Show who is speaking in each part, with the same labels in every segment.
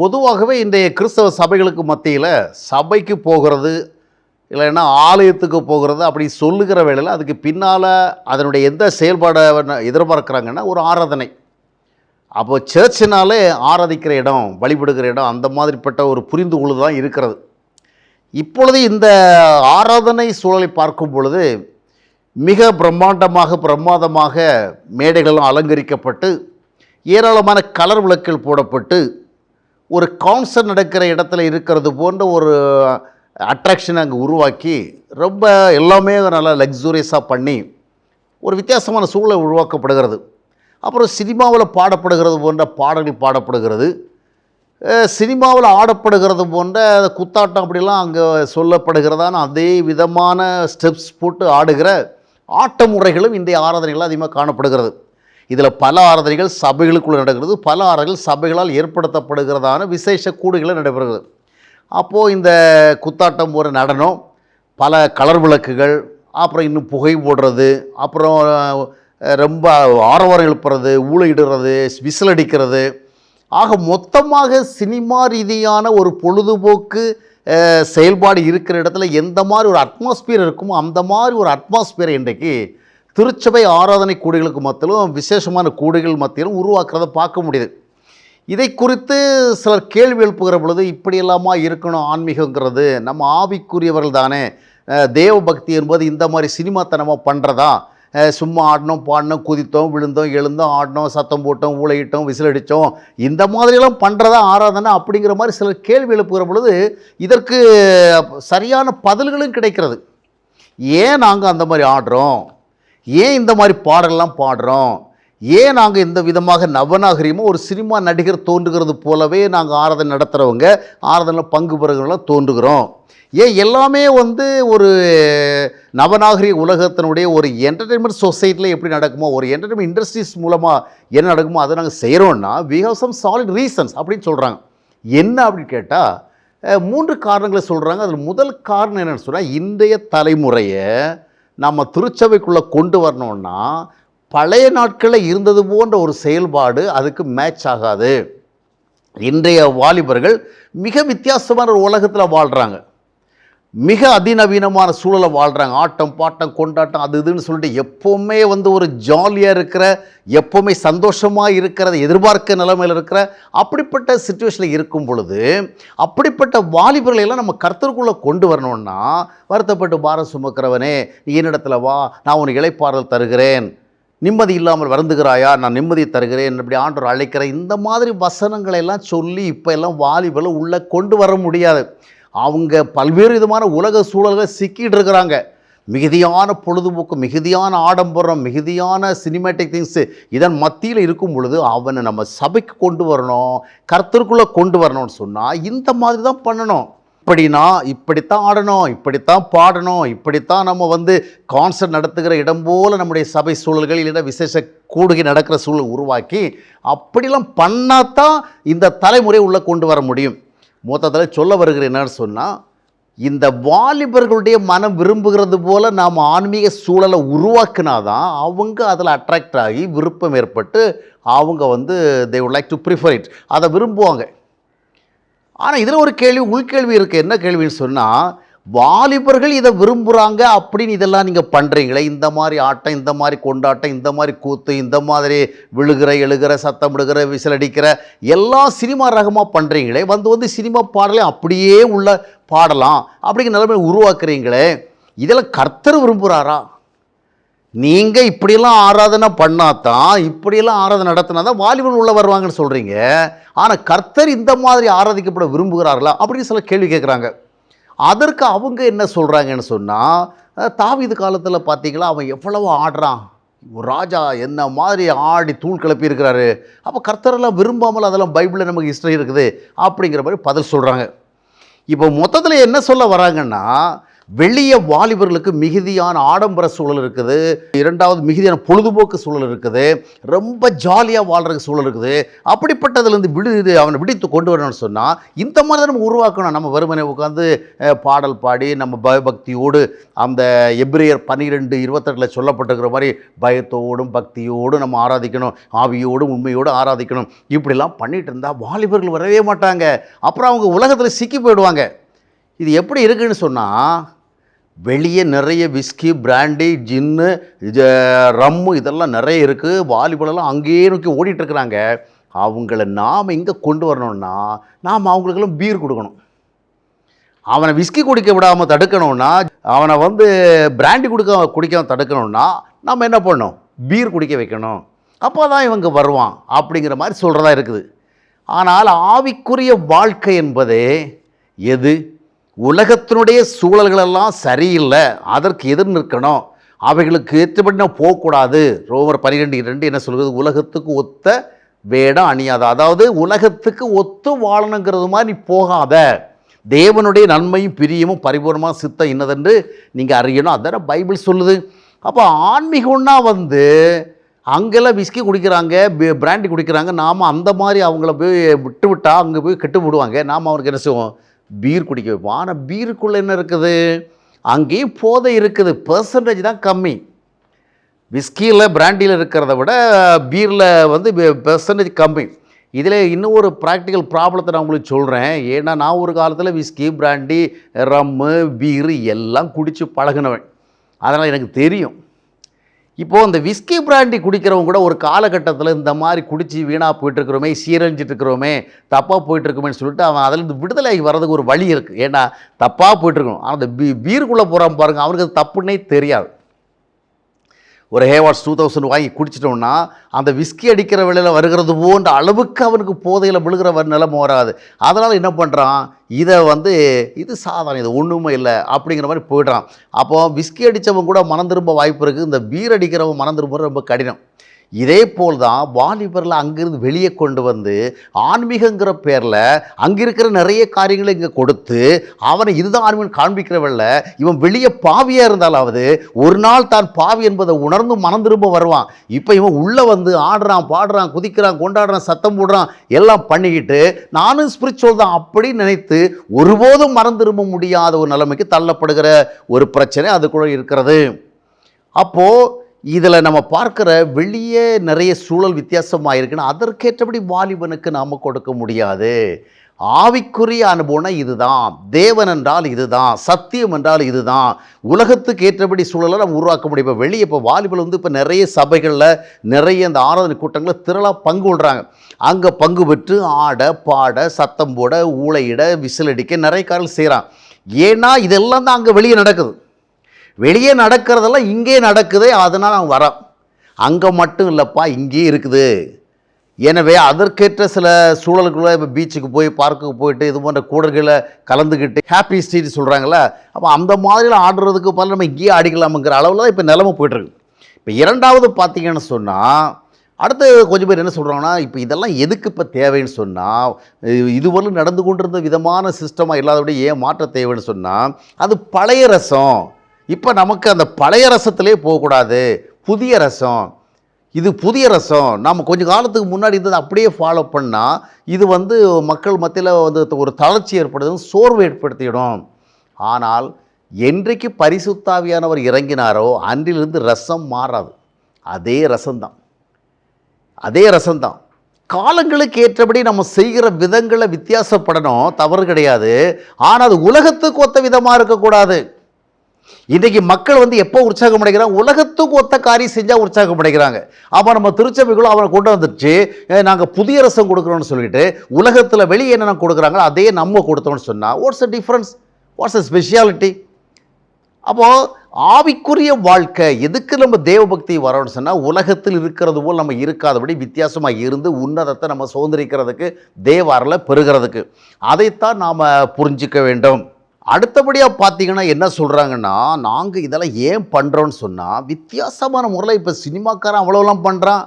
Speaker 1: பொதுவாகவே இன்றைய கிறிஸ்தவ சபைகளுக்கு மத்தியில் சபைக்கு போகிறது இல்லைன்னா ஆலயத்துக்கு போகிறது அப்படி சொல்லுகிற வேளையில் அதுக்கு பின்னால் அதனுடைய எந்த செயல்பாடை எதிர்பார்க்குறாங்கன்னா ஒரு ஆராதனை. அப்போ சர்ச்சினாலே ஆராதிக்கிற இடம், வழிபடுகிற இடம், அந்த மாதிரிப்பட்ட ஒரு புரிந்து கொள்ளு தான் இருக்கிறது. இப்பொழுது இந்த ஆராதனை சூழலை பார்க்கும் பொழுது மிக பிரம்மாதமாக மேடைகளும் அலங்கரிக்கப்பட்டு ஏராளமான கலர் விளக்குகள் போடப்பட்டு ஒரு கான்சர்ட் நடக்கிற இடத்துல இருக்கிறது போன்ற ஒரு அட்ராக்ஷனை அங்கே உருவாக்கி ரொம்ப எல்லாமே நல்லா லக்ஸூரியஸாக பண்ணி ஒரு வித்தியாசமான சூழலை உருவாக்கப்படுகிறது. அப்புறம் சினிமாவில் பாடப்படுகிறது போன்ற பாடல்கள் பாடப்படுகிறது, சினிமாவில் ஆடப்படுகிறது போன்ற குத்தாட்டம் அப்படிலாம் அங்கே சொல்லப்படுகிறதான அதே விதமான ஸ்டெப்ஸ் போட்டு ஆடுகிற ஆட்ட முறைகளும் இன்றைய ஆராதனைகள் அதிகமாக காணப்படுகிறது. இதில் பல ஆராதனைகள் சபைகளுக்குள்ளே நடக்கிறது, பல ஆராதனைகள் சபைகளால் ஏற்படுத்தப்படுகிறதான விசேஷ கூடுகளை நடைபெறுகிறது. அப்போது இந்த குத்தாட்டம் போன்ற நடனம், பல கலர் விளக்குகள், அப்புறம் இன்னும் புகை போடுறது, அப்புறம் ரொம்ப ஆரவாரம் எழுப்புறது, ஊளையிடுறது, விசில் அடிக்கிறது, ஆக மொத்தமாக சினிமா ரீதியான ஒரு பொழுதுபோக்கு செயல்பாடு இருக்கிற இடத்துல எந்த மாதிரி ஒரு அட்மாஸ்பியர் இருக்குமோ அந்த மாதிரி ஒரு அட்மாஸ்பியரை இன்றைக்கு திருச்சபை ஆராதனை கூடைகளுக்கு மத்தியிலும் விசேஷமான கூடைகள் மத்தியிலும் உருவாக்குறதை பார்க்க முடியுது. இதை குறித்து சிலர் கேள்வி எழுப்புகிற பொழுது இப்படியெல்லாமா இருக்கணும் ஆன்மீகங்கிறது, நம்ம ஆவிக்குரியவர்கள் தானே, தேவ பக்தி என்பது இந்த மாதிரி சினிமாத்தனமாக பண்ணுறதா, சும்மா ஆடினோம் பாடினோம் குதித்தோம் விழுந்தோம் எழுந்தோம் ஆடினோம் சத்தம் போட்டோம் ஊளையிட்டோம் விசில் அடித்தோம் இந்த மாதிரியெல்லாம் பண்ணுறதா ஆராதனை அப்படிங்கிற மாதிரி சிலர் கேள்வி எழுப்புகிற பொழுது இதற்கு சரியான பதில்களும் கிடைக்கிறது. ஏன் நாங்கள் அந்த மாதிரி ஆடுறோம், ஏன் இந்த மாதிரி பாடலாம் பாடுறோம், ஏன் நாங்கள் இந்த விதமாக நவநாகரிகமாக ஒரு சினிமா நடிகர் தோன்றுகிறது போலவே நாங்கள் ஆராதனை நடத்துகிறவங்க ஆராதனையில் பங்கு பெறுகிறவங்களாம் தோன்றுகிறோம், ஏன் எல்லாமே ஒரு நவநாகரிக உலகத்தினுடைய ஒரு என்டர்டெயின்மெண்ட் சொசைட்டியில் எப்படி நடக்குமோ, ஒரு என்டர்டெயின்மெண்ட் இண்டஸ்ட்ரீஸ் மூலமாக என்ன நடக்குமோ அதை நாங்கள் செய்கிறோன்னா we have some solid reasons அப்படின்னு சொல்கிறாங்க. என்ன அப்படின்னு கேட்டால் 3 காரணங்களை சொல்கிறாங்க. அதில் முதல் காரணம் என்னென்னு சொன்னால், இன்றைய தலைமுறையை நம்ம திருச்சபைக்குள்ளே கொண்டு வரணுன்னா பழைய நாட்களில் இருந்தது போன்ற ஒரு செயல்பாடு அதுக்கு மேட்ச் ஆகாது. இன்றைய வாலிபர்கள் மிக வித்தியாசமான ஒரு உலகத்தில் வாழ்கிறாங்க, மிக அதிநவீனமான சூழலை வாழ்கிறாங்க. ஆட்டம் பாட்டம் கொண்டாட்டம் அது இதுன்னு சொல்லிட்டு எப்போவுமே ஒரு ஜாலியாக இருக்கிற, எப்போவுமே சந்தோஷமாக இருக்கிறத எதிர்பார்க்க நிலைமையில் இருக்கிற அப்படிப்பட்ட சிச்சுவேஷனில் இருக்கும் பொழுது அப்படிப்பட்ட வாலிபர்களை எல்லாம் நம்ம கர்த்தருக்குள்ளே கொண்டு வரணுன்னா, வருத்தப்பட்டு பாரம் சுமக்கிறவனே நீ என்னிடத்துல வா, நான் உனக்கு இளைப்பாறுதல் தருகிறேன், நிம்மதி இல்லாமல் வருந்துகிறாயா, நான் நிம்மதியை தருகிறேன், இப்படி ஆண்டவர் அழைக்கிற இந்த மாதிரி வசனங்களை எல்லாம் சொல்லி இப்போ எல்லாம் வாலிபர்களை உள்ளே கொண்டு வர முடியாது. அவங்க பல்வேறு விதமான உலக சூழல்களை சிக்கிட்டு இருக்கிறாங்க. மிகுதியான பொழுதுபோக்கு, மிகுதியான ஆடம்பரம், மிகுதியான சினிமேட்டிக் திங்ஸு இதன் மத்தியில் இருக்கும் பொழுது அவனை நம்ம சபைக்கு கொண்டு வரணும், கர்த்தருக்குள்ளே கொண்டு வரணும்னு சொன்னால் இந்த மாதிரி தான் பண்ணணும். இப்படின்னா இப்படித்தான் ஆடணும், இப்படித்தான் பாடணும், இப்படித்தான் நம்ம கான்சர்ட் நடத்துகிற இடம் போல் நம்முடைய சபை சூழல்கள் இல்லைன்னா விசேஷ கூடுகை நடக்கிற சூழல் உருவாக்கி அப்படிலாம் பண்ணாதான் இந்த தலைமுறை உள்ளே கொண்டு வர முடியும். மொத்தத்தில் சொல்ல வருகிற என்னன்னு சொன்னால், இந்த வாலிபர்களுடைய மனம் விரும்புகிறது போல் நாம் ஆன்மீக சூழலை உருவாக்குனாதான் அவங்க அதில் அட்ராக்ட் ஆகி விருப்பம் ஏற்பட்டு அவங்க they would like to prefer it, அதை விரும்புவாங்க. ஆனால் இதில் ஒரு கேள்வி, உள்கேள்வி இருக்குது. என்ன கேள்வின்னு சொன்னால், வாலிபர்கள் இதை விரும்புகிறாங்க அப்படின்னு இதெல்லாம் நீங்கள் பண்ணுறீங்களே, இந்த மாதிரி ஆட்டம், இந்த மாதிரி கொண்டாட்டம், இந்த மாதிரி கூத்து, இந்த மாதிரி விழுகிற எழுகிற சத்தம் விடுகிற விசில் அடிக்கிற எல்லா சினிமா ரகமாக பண்ணுறீங்களே, சினிமா பாடலே அப்படியே உள்ள பாடலாம் அப்படிங்கிற நிலைமை உருவாக்குறீங்களே, இதெல்லாம் கர்த்தர் விரும்புகிறாரா? நீங்கள் இப்படியெல்லாம் ஆராதனை பண்ணாதான், இப்படியெல்லாம் ஆராதனை நடத்தினா தான் வாலிபர்கள் உள்ள வருவாங்கன்னு சொல்கிறீங்க. ஆனால் கர்த்தர் இந்த மாதிரி ஆராதிக்கப்பட விரும்புகிறார்களா அப்படின்னு சில கேள்வி கேட்குறாங்க. அதற்கு அவங்க என்ன சொல்கிறாங்கன்னு சொன்னால், தாவீது காலத்தில் பார்த்தீங்களா அவன் எவ்வளவோ ஆடுறான், ஒரு ராஜா என்ன மாதிரி ஆடி தூள் கிளப்பி இருக்கிறாரு, அப்போ கர்த்தரெல்லாம் விரும்பாமல் அதெல்லாம் பைபிளில் நமக்கு ஹிஸ்டரி இருக்குது அப்படிங்கிற மாதிரி பதில் சொல்கிறாங்க. இப்போ மொத்தத்தில் என்ன சொல்ல வராங்கன்னா, வெளிய வாலிபர்களுக்கு மிகுதியான ஆடம்பர சூழல் இருக்குது, இரண்டாவது மிகுதியான பொழுதுபோக்கு சூழல் இருக்குது, ரொம்ப ஜாலியாக வாழ்கிற சூழல் இருக்குது. அப்படிப்பட்டதுலேருந்து அவனை விடுத்து கொண்டு வரணும்னு சொன்னால் இந்த மாதிரி தான் நம்ம உருவாக்கணும். நம்ம வெறுமனே உட்காந்து பாடல் பாடி நம்ம பயபக்தியோடு அந்த எபிரேயர் 12:28 சொல்லப்பட்டிருக்கிற மாதிரி பயத்தோடும் பக்தியோடும் நம்ம ஆராதிக்கணும், ஆவியோடும் உண்மையோடு ஆராதிக்கணும், இப்படிலாம் பண்ணிட்டு இருந்தால் வாலிபர்கள் வரவே மாட்டாங்க. அப்புறம் அவங்க உலகத்தில் சிக்கி போயிடுவாங்க. இது எப்படி இருக்குன்னு சொன்னால், வெளியே நிறைய விஸ்கி, பிராண்டி, ஜின்னு, ரம்மு இதெல்லாம் நிறைய இருக்குது. வாலிபரெல்லாம் அங்கேயே நோக்கி ஓடிட்டுருக்குறாங்க. அவங்கள நாம் இங்கே கொண்டு வரணும்னா நாம் அவங்களுக்கெல்லாம் பீர் கொடுக்கணும். அவனை விஸ்கி குடிக்க விடாமல் தடுக்கணும்னா, அவனை பிராண்டி குடிக்காமல் தடுக்கணும்னா நம்ம என்ன பண்ணணும்? பீர் குடிக்க வைக்கணும். அப்போ தான் இவங்க வருவான் அப்படிங்கிற மாதிரி சொல்கிறதா இருக்குது. ஆனால் ஆவிக்குரிய வாழ்க்கை என்பதே எது? உலகத்தினுடைய சூழல்களெல்லாம் சரியில்லை, அதற்கு எதிர் நிற்கணும், அவைகளுக்கு ஏற்றபடி நான் போகக்கூடாது. ரோமர் 12:2 என்ன சொல்கிறது? உலகத்துக்கு ஒத்த வேடம் அணியாத, அதாவது உலகத்துக்கு ஒத்து வாழணுங்கிறது மாதிரி நீ போகாத, தேவனுடைய நன்மையும் பிரியமும் பரிபூர்ணமாக சித்தம் இன்னதென்று நீங்கள் அறியணும். அதான பைபிள் சொல்லுது. அப்போ ஆன்மீகம்னா அங்கெல்லாம் விஸ்கி குடிக்கிறாங்க, பிராண்டி குடிக்கிறாங்க, நாம் அந்த மாதிரி அவங்கள போய் விட்டால் அங்கே போய் கெட்டு விடுவாங்க. நாம் அவருக்கு என்ன செய்வோம்? பீர் குடிக்க வைப்போம். ஆனால் பீருக்குள்ளே என்ன இருக்குது? அங்கேயும் போதை இருக்குது, பெர்சன்டேஜ் தான் கம்மி. விஸ்கியில் பிராண்டியில் இருக்கிறத விட பீரில் பெர்சன்டேஜ் கம்மி. இதில் இன்னும் ஒரு ப்ராக்டிக்கல் ப்ராப்ளத்தை நான் உங்களுக்கு சொல்கிறேன். ஏன்னா நான் ஒரு காலத்தில் விஸ்கி, பிராண்டி, ரம்மு, பீரு எல்லாம் குடித்து பழகினவன், அதனால் எனக்கு தெரியும். இப்போது இந்த விஸ்கி பிராண்டி குடிக்கிறவங்க கூட ஒரு காலகட்டத்தில் இந்த மாதிரி குடித்து வீணாக போயிட்டுருக்கிறோமே, சீரழிஞ்சிட்ருக்கிறோமே, தப்பாக போயிட்டுருக்கோமேன்னு சொல்லிட்டு அவன் அதிலேருந்து விடுதலை வர்றதுக்கு ஒரு வழி இருக்குது. ஏன்னா தப்பாக போயிட்டுருக்கணும். ஆனால் அந்த பீருக்குள்ளே போகிறான் பாருங்கள், அவனுக்கு அது தப்புன்னே தெரியாது. ஒரு ஹேவார்ட்ஸ் 2000 வாங்கி குடிச்சிட்டோம்னா அந்த விஸ்கி அடிக்கிற வேளையில் வருகிறது போன்ற அளவுக்கு அவனுக்கு போதையில் விழுகிற நிலைமை வராது. அதனால் என்ன பண்ணுறான்? இதை இது சாதாரண, இது ஒன்றுமே இல்லை அப்படிங்கிற மாதிரி போய்ட்றான். அப்போது விஸ்கி அடித்தவன் கூட மனம் திரும்ப வாய்ப்பு இருக்குது, இந்த பீர் அடிக்கிறவன் மனம் திரும்ப ரொம்ப கடினம். இதே போல் தான் வாலிபரில் அங்கிருந்து வெளியே கொண்டு ஆன்மீகங்கிற பேரில் அங்கே இருக்கிற நிறைய காரியங்களை இங்கே கொடுத்து அவனை இதுதான் ஆன்மீகம் காண்பிக்கிறவல்ல, இவன் வெளியே பாவியாக இருந்தாலாவது ஒரு நாள் தான் பாவி என்பதை உணர்ந்து மனம் திரும்ப வருவான். இப்போ இவன் உள்ளே ஆடுறான், பாடுறான், குதிக்கிறான், கொண்டாடுறான், சத்தம் போடுறான், எல்லாம் பண்ணிக்கிட்டு நானும் ஸ்பிரிச்சுவல் தான் அப்படின்னு நினைத்து ஒருபோதும் மனம் திரும்ப முடியாத ஒரு நிலைமைக்கு தள்ளப்படுகிற ஒரு பிரச்சனை அதுக்குள்ள இருக்கிறது. அப்போது இதில் நம்ம பார்க்குற வெளியே நிறைய சூழல் வித்தியாசமாக இருக்குன்னா அதற்கேற்றபடி வாலிபனுக்கு நாம் கொடுக்க முடியாது. ஆவிக்குரிய அனுபவம்னா இதுதான், தேவன் என்றால் இதுதான், சத்தியம் என்றால் இதுதான், உலகத்துக்கு ஏற்றபடி சூழலை நம்ம உருவாக்க முடியும். இப்போ வெளியே இப்போ வாலிபல் இப்போ நிறைய சபைகளில் நிறைய இந்த ஆராதனை கூட்டங்களில் திரளாக பங்கு கொள்கிறாங்க. அங்கே பங்கு பெற்று ஆட, பாட, சத்தம் போட, ஊளையிட, விசில் அடிக்க நிறைய காரியங்கள் செய்கிறான். ஏன்னா இதெல்லாம் தான் அங்கே வெளியே நடக்குது. வெளியே நடக்கிறதெல்லாம் இங்கே நடக்குது, அதனால் அவன் வரான். அங்கே மட்டும் இல்லைப்பா, இங்கேயே இருக்குது. எனவே அதற்கேற்ற சில சூழலுக்குள்ளே இப்போ பீச்சுக்கு போய், பார்க்குக்கு போயிட்டு இது போன்ற கூடர்களை கலந்துக்கிட்டு ஹாப்பி ஸ்ட்ரீட் சொல்கிறாங்களே, அப்போ அந்த மாதிரிலாம் ஆடுறதுக்கு பல நம்ம இங்கேயே ஆடிக்கலாமுங்கிற அளவில் தான் இப்போ நிலைமை போய்ட்டுருக்கு. இப்போ இரண்டாவது பார்த்தீங்கன்னு சொன்னால், அடுத்து கொஞ்சம் பேர் என்ன சொல்கிறாங்கன்னா, இப்போ இதெல்லாம் எதுக்கு இப்போ தேவைன்னு சொன்னால், இதுவரையும் நடந்து கொண்டிருந்த விதமான சிஸ்டமாக இல்லாதபடி ஏன் மாற்ற தேவைன்னு சொன்னால், அது பழைய ரசம். இப்போ நமக்கு அந்த பழைய ரசத்திலே போகக்கூடாது, புதிய ரசம். இது புதிய ரசம். நம்ம கொஞ்சம் காலத்துக்கு முன்னாடி இருந்தது அப்படியே ஃபாலோ பண்ணால் இது மக்கள் மத்தியில் ஒரு தளர்ச்சி ஏற்படுத்தும், சோர்வு ஏற்படுத்திடும். ஆனால் என்றைக்கு பரிசுத்தாவியானவர் இறங்கினாரோ அன்றிலிருந்து ரசம் மாறாது. அதே ரசம்தான், அதே ரசம்தான். காலங்களுக்கு ஏற்றபடி நம்ம செய்கிற விதங்களை வித்தியாசப்படணும், தவறு கிடையாது. ஆனால் அது உலகத்துக்கு ஒத்த விதமாக இருக்கக்கூடாது. இன்றைக்கி மக்கள் எப்போ உற்சாகம் அடைகிறாங்க? உலகத்துக்கு ஒத்த காரியம் செஞ்சால் உற்சாகம் அடைகிறாங்க. அப்போ நம்ம திருச்சபைக்குள்ள அவனை கொண்டு வந்துடுச்சு, நாங்கள் புதிய ரசம் கொடுக்குறோன்னு சொல்லிட்டு உலகத்தில் வெளியே என்னென்ன கொடுக்குறாங்களோ அதே நம்ம கொடுத்தோம்னு சொன்னால் what's a difference, what's a speciality? அப்போது ஆவிக்குரிய வாழ்க்கை எதுக்கு நம்ம தேவபக்தி வரோன்னு சொன்னால், உலகத்தில் இருக்கிறது போல் நம்ம இருக்காதபடி வித்தியாசமாக இருந்து உன்னதத்தை நம்ம சுதந்திரிக்கிறதுக்கு, தேவாரில் பெறுகிறதுக்கு. அதைத்தான் நாம் புரிஞ்சிக்க வேண்டும். அடுத்தபடியாக பார்த்தீங்கன்னா என்ன சொல்கிறாங்கன்னா, நாங்கள் இதெல்லாம் ஏன் பண்ணுறோன்னு சொன்னால், வித்தியாசமான முறையில் இப்போ சினிமாக்காரன் அவ்வளோலாம் பண்ணுறான்,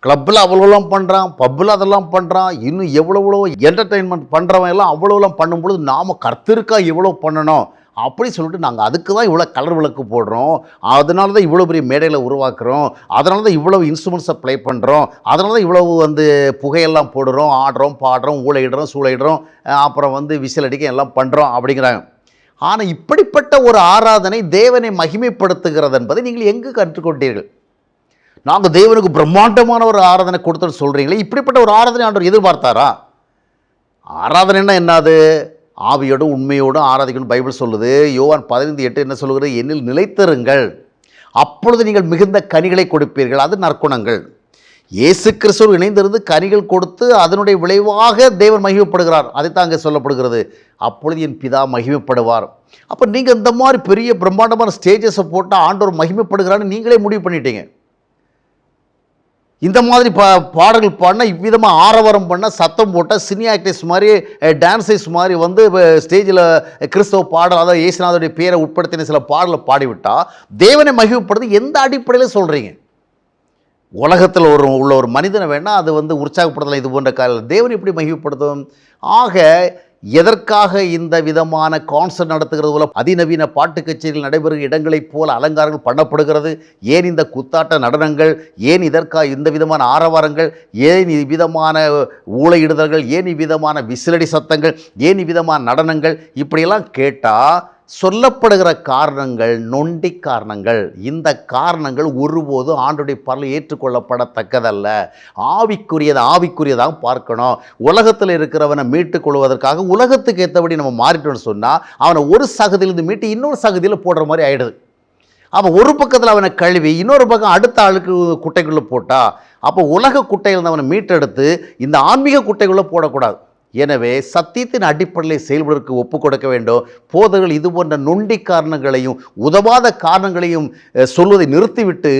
Speaker 1: கிளப்பில் அவ்வளோலாம் பண்ணுறான், பப்பில் அதெல்லாம் பண்ணுறான், இன்னும் எவ்வளோ என்டர்டெயின்மெண்ட் பண்ணுறவன் எல்லாம் அவ்வளோலாம் பண்ணும்பொழுது நாம் கர்த்தருக்காக எவ்வளோ பண்ணணும் அப்படி சொல்லிட்டு நாங்கள் அதுக்கு தான் இவ்வளோ கலர் விளக்கு போடுறோம், அதனால தான் இவ்வளோ பெரிய மேடையில் உருவாக்குறோம், அதனால தான் இவ்வளவு இன்ஸ்ட்ருமெண்ட்ஸை ப்ளே பண்ணுறோம், அதனால தான் இவ்வளவு புகையெல்லாம் போடுறோம், ஆடுறோம், பாடுறோம், ஊழையிடுறோம், சூளையிடுறோம், அப்புறம் விசில் அடிக்க எல்லாம் பண்ணுறோம் அப்படிங்கிறாங்க. ஆனால் இப்படிப்பட்ட ஒரு ஆராதனை தேவனை மகிமைப்படுத்துகிறது என்பதை நீங்கள் எங்கு கற்றுக்கொண்டீர்கள்? நாங்கள் தேவனுக்கு பிரம்மாண்டமான ஒரு ஆராதனை கொடுத்தோன்னு சொல்கிறீங்களே, இப்படிப்பட்ட ஒரு ஆராதனை ஆண்டவர் எதிர்பார்த்தாரா? ஆராதனைன்னா என்னது? ஆவியோடும் உண்மையோடும் ஆராதிக்கணும் பைபிள் சொல்லுது. யோவான் 15:8 என்ன சொல்லுகிறது? என்னில் நிலைத்திருங்கள், அப்பொழுது நீங்கள் மிகுந்த கனிகளை கொடுப்பீர்கள், அது நற்குணங்கள். இயேசு கிறிஸ்துவோடு இணைந்திருந்து கனிகள் கொடுத்து அதனுடைய விளைவாக தேவன் மகிமைப்படுகிறார். அதைத்தான் அங்கே சொல்லப்படுகிறது, அப்பொழுது என் பிதா மகிமைப்படுவார். அப்போ நீங்கள் இந்த மாதிரி பெரிய பிரம்மாண்டமான ஸ்டேஜஸை போட்டால் ஆண்டவர் மகிமைப்படுகிறான்னு நீங்களே முடிவு பண்ணிட்டீங்க. இந்த மாதிரி பாடல்கள் பாடினா, இவ்விதமாக ஆரவாரம் பண்ணால், சத்தம் போட்டால், சினி ஆக்டர்ஸ் மாதிரி, டான்ஸர்ஸ் மாதிரி ஸ்டேஜில் கிறிஸ்தவ பாடல், அதாவது இயேசுநாதருடைய பேரை உட்படுத்தின சில பாடலை பாடிவிட்டால் தேவனை மகிமைப்படுது எந்த அடிப்படையில் சொல்கிறீங்க? உலகத்தில் உள்ள ஒரு மனிதனை வேணால் அது உற்சாகப்படுத்தலாம், இது போன்ற காலையில் தேவன் எப்படி மகிமைப்படுத்தும்? ஆக எதற்காக இந்த விதமான கான்சர்ட் நடத்துகிறது போல, அதிநவீன பாட்டு கச்சேரிகள் நடைபெறும் இடங்களைப் போல அலங்காரங்கள் பண்ணப்படுகிறது? ஏன் இந்த குத்தாட்ட நடனங்கள்? ஏன் இதற்காக இந்த விதமான ஆரவாரங்கள்? ஏன் இவ்விதமான ஊளையிடுதல்கள்? ஏன் இவ்விதமான விசிலடி சத்தங்கள்? ஏன் இவ்விதமான நடனங்கள்? இப்படியெல்லாம் கேட்டால் சொல்லப்படுகிற காரணங்கள் நொண்டி காரணங்கள். இந்த காரணங்கள் ஒருபோதும் ஆண்டவருடைய பார்வையில் ஏற்றுக்கொள்ளப்படத்தக்கதல்ல. ஆவிக்குரியதாக பார்க்கணும். உலகத்தில் இருக்கிறவனை மீட்டுக் கொள்வதற்காக உலகத்துக்கு ஏற்றபடி நம்ம மாறிட்டோம்னு சொன்னால் அவனை ஒரு சகதியிலிருந்து மீட்டு இன்னொரு சகதியில் போடுற மாதிரி ஆகிடுது. அவன் ஒரு பக்கத்தில் அவனை கழுவி இன்னொரு பக்கம் அடுத்த ஆளுக்கு குட்டைக்குள்ளே போட்டால், அப்போ உலக குட்டையில் அவனை மீட்டெடுத்து இந்த ஆன்மீக குட்டைக்குள்ளே போடக்கூடாது. எனவே சத்தியத்தின் அடிப்படையில் செயல்படுவதற்கு ஒப்புக் கொடுக்க வேண்டும். போதகர்கள் இது போன்ற நொண்டி காரணங்களையும் உதவாத காரணங்களையும் சொல்வதை நிறுத்திவிட்டு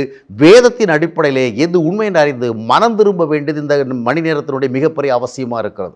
Speaker 1: வேதத்தின் அடிப்படையிலே எது உண்மை என்று அறிந்து மனம் திரும்ப வேண்டியது இந்த மணி நேரத்தினுடைய மிகப்பெரிய அவசியமாக இருக்கிறது.